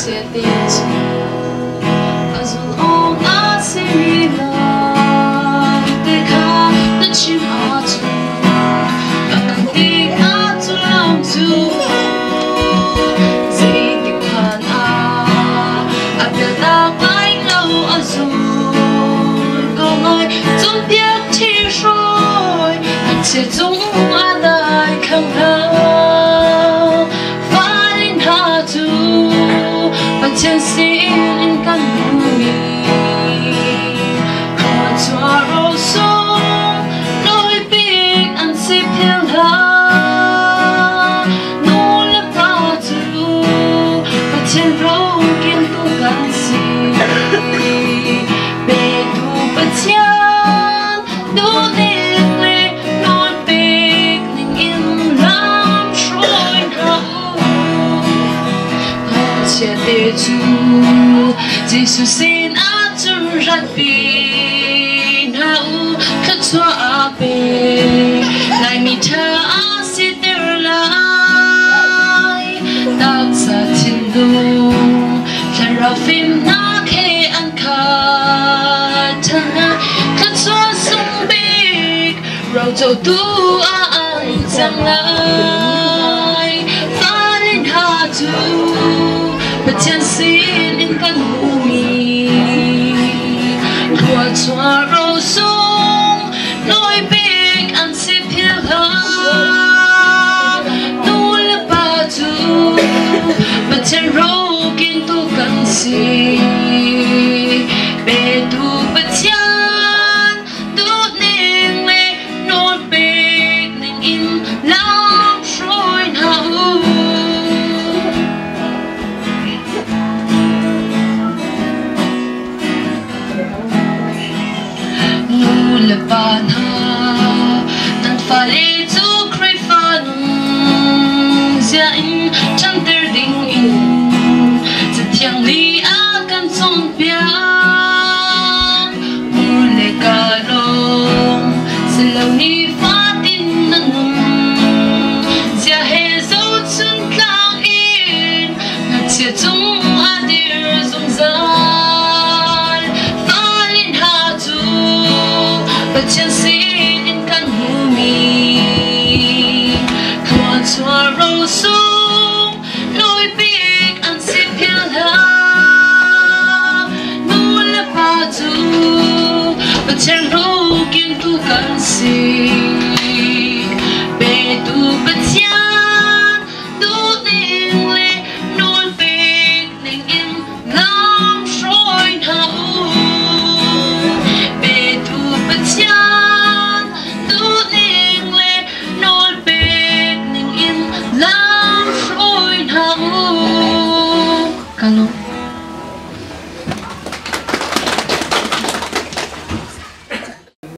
chia tiền ở dù ôm á xin là để khá để chim á chú và càng tiếc á chú lòng chú dễ tiếc hơn à biết ta mãi lâu ở dù có người chúng biết thì rồi sẽ chúng á đời không đâu phá lên hạ chú và chân xin căn mùi mà cho rô sông nỗi biết ăn xếp theo là nô là ta chú và chân rô kiên tu gan xì bê tu và chân đủ tiếng lệ nỗi biết nên yên lắm rồi nào chia tế chú Giêsu xin á chân rạch bì nào khắc cho á bê lại mi thơ á xí tê lại tác giả thiên đô chẳng rào phim ná khê ăn khá thân á khắc cho sông bích rào dầu tu á ăn chẳng lại phá lên hạ chú và chân xin in căn mùi qua cho rô sông nỗi biết ăn xếp hiếu hờ nô là bà chú và chân rô kiên tu cần xì bê tu và chân đốt nên mê nỗi biết nên in lòng rồi nào là bạn ha tan pha lê chú khơi pha nung dãnh chẳng ter đình inจะเที่ยงลีอากันจงเปียมูเลกาลงสิเหล่านี้ฟ้าดินนั้นจะเฮโซชุนกลางอินนักเชื่อจงอาเดียร์สงสารฟ้าลินหาจูvà chân xin in căn mùi qua cho rô sông nỗi biết ăn xếp hiếu là nô là bà chú và chân rô kiên tu cần xì bê tu bất chán đủ tiếng lệ nỗi biết nên in lòng rồi nào bê tu bất chán đủ tiếng lệ nỗi biết nên in lòng rồi nào. Kalau